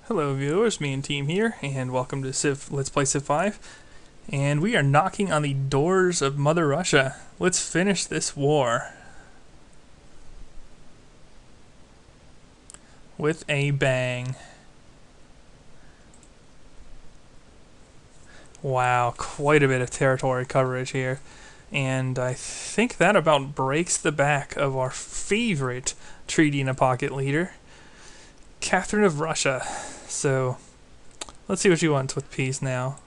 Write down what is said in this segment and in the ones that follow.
Hello viewers, me and team here, and welcome to Let's Play Civ 5. And we are knocking on the doors of Mother Russia. Let's finish this war. With a bang. Wow, quite a bit of territory coverage here. And I think that about breaks the back of our favorite treaty in a pocket leader, Catherine of Russia. So, let's see what she wants with peace now.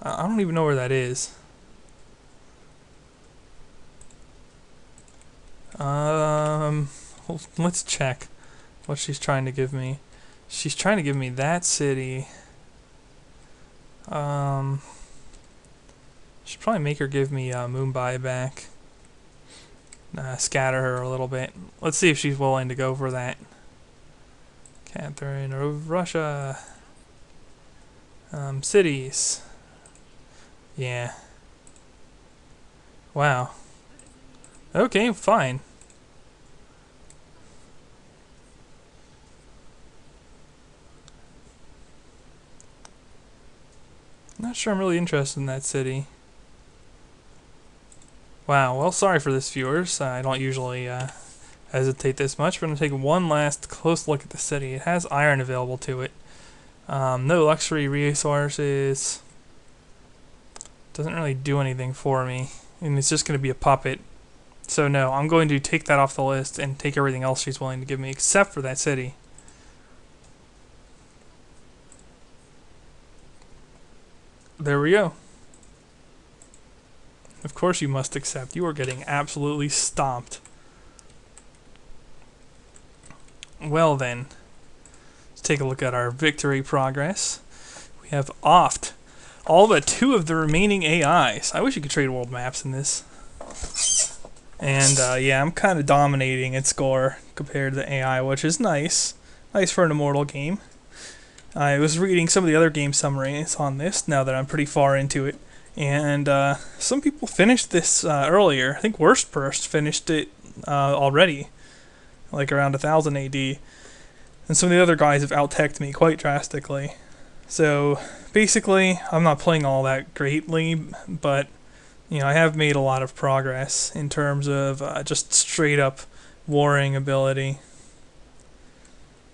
I don't even know where that is. Let's check what she's trying to give me. She's trying to give me that city. Should probably make her give me Mumbai back. Scatter her a little bit. Let's see if she's willing to go for that. Catherine of Russia. Cities. Yeah. Wow. Okay, fine. Not sure I'm really interested in that city. Wow, well, sorry for this, viewers. I don't usually hesitate this much. We're going to take one last close look at the city. It has iron available to it. No luxury resources. Doesn't really do anything for me. And it's just going to be a puppet. So no, I'm going to take that off the list and take everything else she's willing to give me, except for that city. There we go. Of course you must accept. You are getting absolutely stomped. Well then, let's take a look at our victory progress. We have offed all but 2 of the remaining AIs. I wish you could trade world maps in this. And yeah, I'm kind of dominating its score compared to the AI, which is nice. Nice for an Immortal game. I was reading some of the other game summaries on this now that I'm pretty far into it. And some people finished this earlier. I think Worstpurst finished it already, like around 1000 AD. And some of the other guys have out-teched me quite drastically. So basically, I'm not playing all that greatly, but you know, I have made a lot of progress in terms of just straight up warring ability.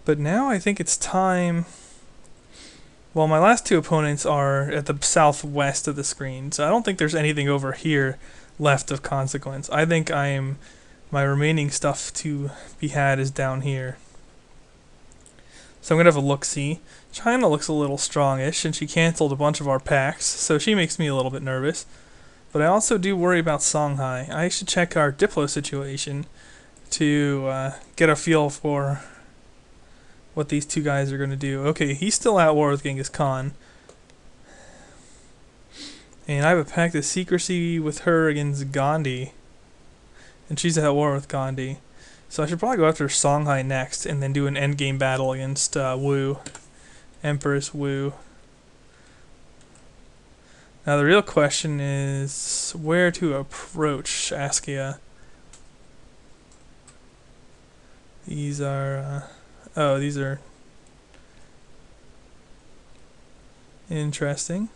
But now I think it's time. Well, my last 2 opponents are at the southwest of the screen, so I don't think there's anything over here left of consequence. I think my remaining stuff to be had is down here. So I'm going to have a look-see. China looks a little strongish, and she canceled a bunch of our packs, so she makes me a little bit nervous. But I also do worry about Songhai. I should check our Diplo situation to get a feel for what these 2 guys are going to do. Okay, he's still at war with Genghis Khan. And I have a pact of secrecy with her against Gandhi. And she's at war with Gandhi. So I should probably go after Songhai next and then do an endgame battle against Wu. Empress Wu. Now the real question is where to approach Askia. These are oh, these are interesting.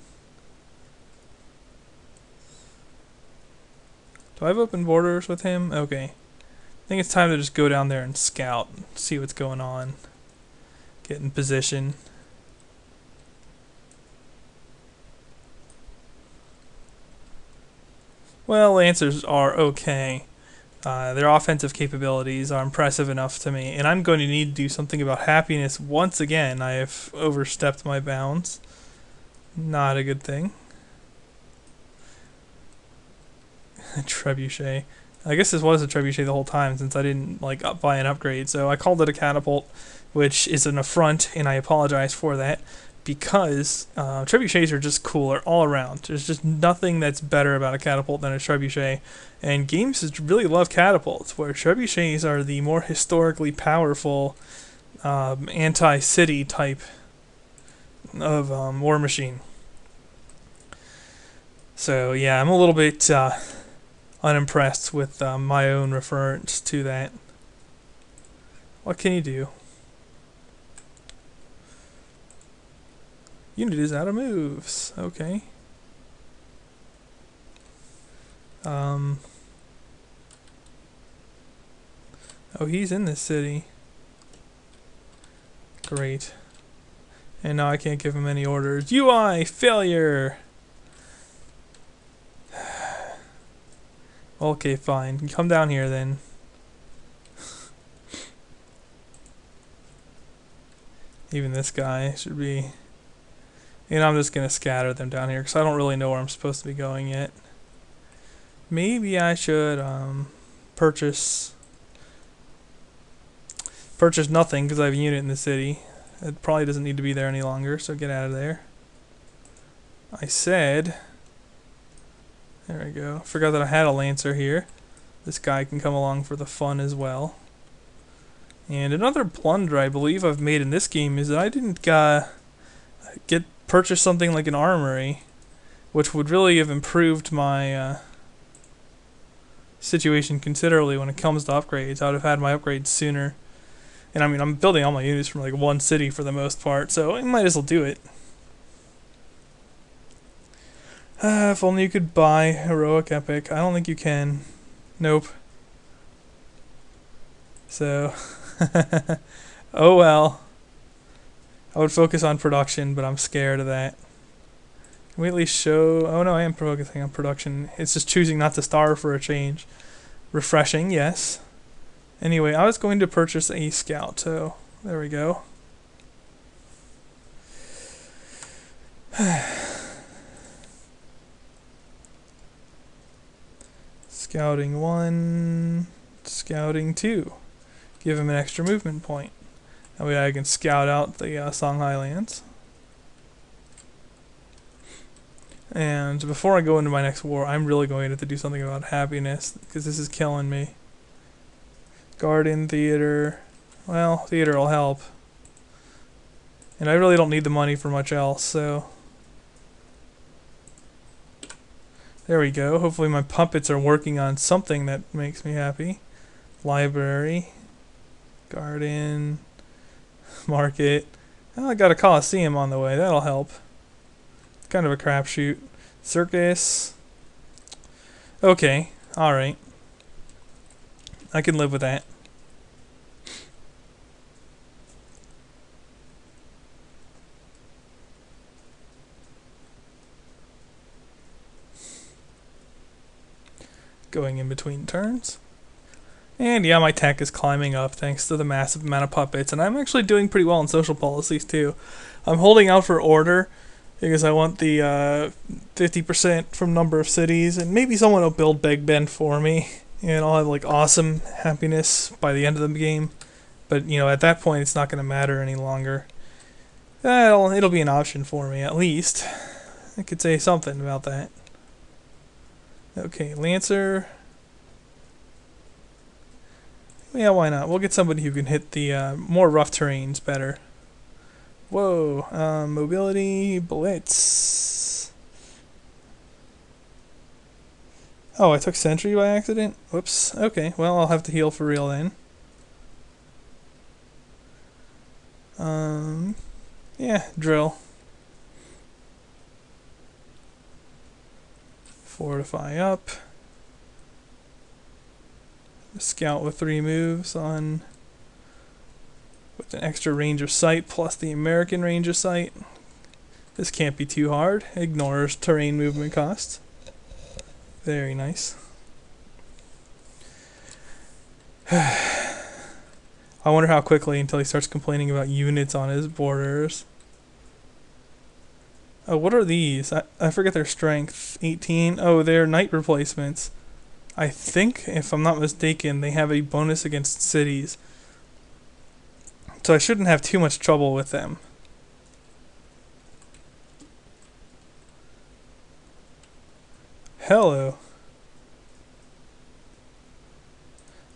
Do I have open borders with him? Okay. I think it's time to just go down there and scout, see what's going on. Get in position. Well, Lancers are okay. Their offensive capabilities are impressive enough to me, and I'm going to need to do something about happiness once again. I have overstepped my bounds. Not a good thing. Trebuchet. I guess this was a trebuchet the whole time since I didn't buy an upgrade, so I called it a catapult, which is an affront, and I apologize for that. Because trebuchets are just cooler all around. There's just nothing that's better about a catapult than a trebuchet. And games really love catapults, where trebuchets are the more historically powerful anti-city type of war machine. So yeah, I'm a little bit unimpressed with my own reference to that. What can you do? Unit is out of moves. Okay. Oh, he's in this city. Great. And now I can't give him any orders. UI failure! Okay, fine. Come down here then. Even this guy should be... And I'm just going to scatter them down here because I don't really know where I'm supposed to be going yet. Maybe I should purchase nothing because I have a unit in the city. It probably doesn't need to be there any longer, so get out of there. I said... There we go. Forgot that I had a Lancer here. This guy can come along for the fun as well. And another blunder I believe I've made in this game is that I didn't purchase something like an armory, which would really have improved my situation considerably when it comes to upgrades. I would have had my upgrades sooner. And I mean, I'm building all my units from like one city for the most part, so I might as well do it. If only you could buy Heroic Epic. I don't think you can. Nope. So, oh well. I would focus on production, but I'm scared of that. Can we at least show... Oh no, I am focusing on production. It's just choosing not to starve for a change. Refreshing, yes. Anyway, I was going to purchase a scout, so there we go. Scouting 1, scouting 2. Give him an extra movement point. That way I can scout out the Songhai lands. And before I go into my next war, I'm really going to have to do something about happiness, because this is killing me. Garden, theater. Well, theater will help. And I really don't need the money for much else, so... There we go. Hopefully my puppets are working on something that makes me happy. Library. Garden. Market. Oh, I got a Coliseum on the way. That'll help. It's kind of a crapshoot. Circus. Okay. Alright. I can live with that. Going in between turns. And yeah, my tech is climbing up thanks to the massive amount of puppets, and I'm actually doing pretty well in social policies too. I'm holding out for order because I want the 50% from number of cities, and maybe someone will build Big Ben for me, and I'll have like awesome happiness by the end of the game. But you know, at that point, it's not going to matter any longer. It'll be an option for me at least. I could say something about that. Okay, Lancer. Yeah, why not? We'll get somebody who can hit the more rough terrains better. Whoa, mobility, blitz. Oh, I took sentry by accident? Whoops. Okay, well, I'll have to heal for real then. Yeah, drill. Fortify up. Scout with 3 moves on with an extra range of sight plus the American range of sight. This can't be too hard. Ignores terrain movement costs. Very nice. I wonder how quickly until he starts complaining about units on his borders. Oh, what are these? I forget their strength. 18. Oh, they're knight replacements. I think, if I'm not mistaken, they have a bonus against cities. So I shouldn't have too much trouble with them. Hello.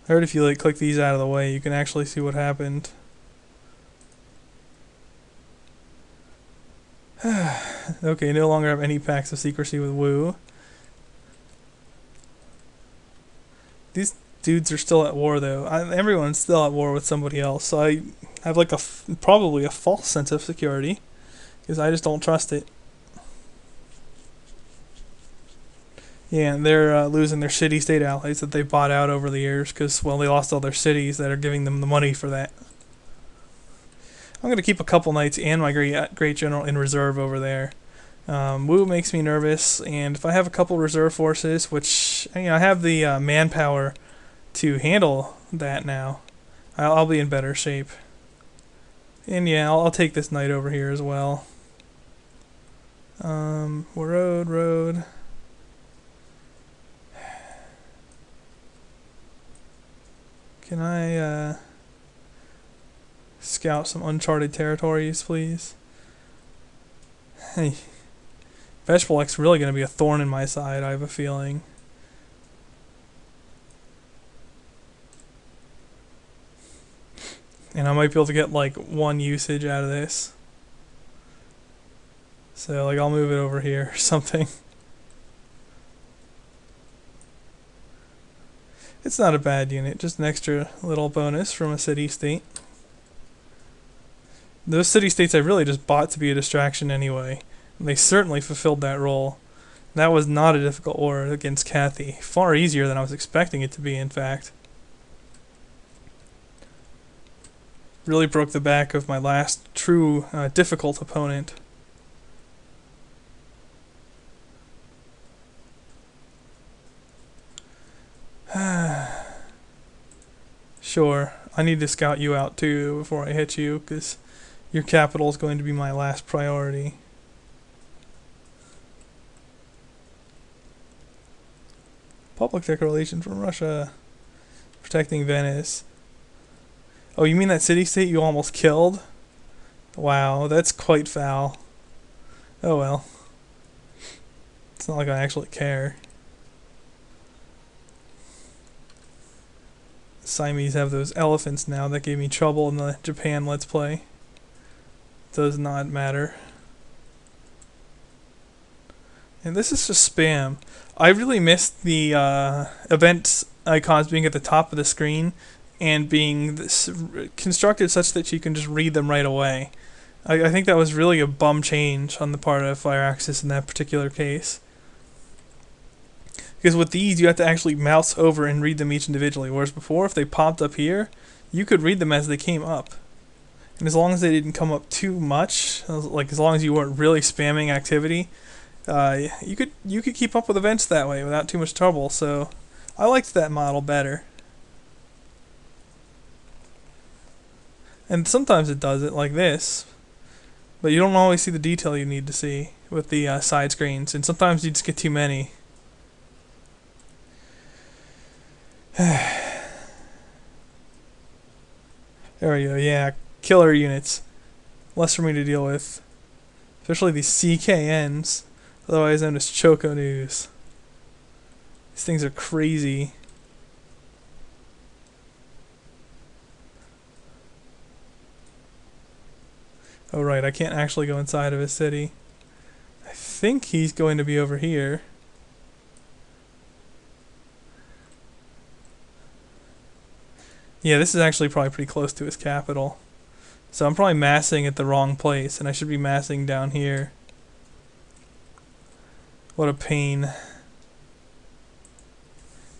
I heard if you like click these out of the way, you can actually see what happened. Okay, no longer have any pacts of secrecy with Wu. These dudes are still at war, though. Everyone's still at war with somebody else, so I have like probably a false sense of security, because I just don't trust it. Yeah, and they're losing their city-state allies that they bought out over the years, because, well, they lost all their cities that are giving them the money for that. I'm going to keep a couple knights and my great general in reserve over there. Wu makes me nervous, and if I have a couple reserve forces, which, you know, I have the manpower to handle that now, I'll be in better shape. And yeah, I'll take this knight over here as well. Road. Can I scout some uncharted territories, please? Hey, Veshbalek's really going to be a thorn in my side, I have a feeling. And I might be able to get like 1 usage out of this. So like I'll move it over here or something. It's not a bad unit, just an extra little bonus from a city-state. Those city-states I really just bought to be a distraction anyway. They certainly fulfilled that role. That was not a difficult war against Cathy. Far easier than I was expecting it to be, in fact. Really broke the back of my last true difficult opponent. Sure, I need to scout you out too before I hit you, because your capital is going to be my last priority. Public declaration from Russia. Protecting Venice. Oh, you mean that city-state you almost killed? Wow, that's quite foul. Oh well. It's not like I actually care. The Siamese have those elephants now that gave me trouble in the Japan Let's Play. Does not matter. And this is just spam. I really missed the event icons being at the top of the screen and being constructed such that you can just read them right away. I think that was really a bum change on the part of Firaxis in that particular case. Because with these, you have to actually mouse over and read them each individually, whereas before, if they popped up here, you could read them as they came up. And as long as they didn't come up too much, like as long as you weren't really spamming activity, you could keep up with events that way without too much trouble. So I liked that model better. And sometimes it does it like this, but you don't always see the detail you need to see with the side screens, and sometimes you just get too many. There we go, yeah, killer units. Less for me to deal with. Especially these CKNs, otherwise known as Choco News. These things are crazy. Oh right, I can't actually go inside of his city. I think he's going to be over here. Yeah, this is actually probably pretty close to his capital. So I'm probably massing at the wrong place, and I should be massing down here. What a pain.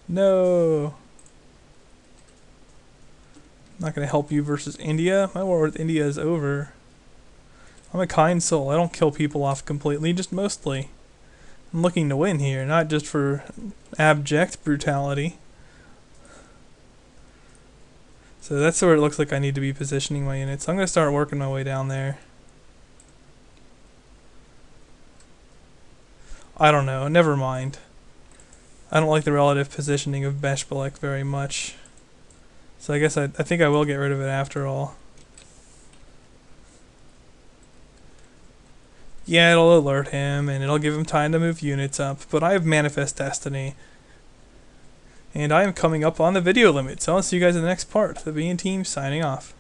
No! I'm not going to help you versus India. My war with India is over. I'm a kind soul. I don't kill people off completely, just mostly. I'm looking to win here, not just for abject brutality. So that's where it looks like I need to be positioning my units. I'm going to start working my way down there. I don't know, never mind. I don't like the relative positioning of Beshbalek very much. So I guess I think I will get rid of it after all. Yeah, it'll alert him, and it'll give him time to move units up, but I have Manifest Destiny. And I am coming up on the video limit, so I'll see you guys in the next part. The B and Team signing off.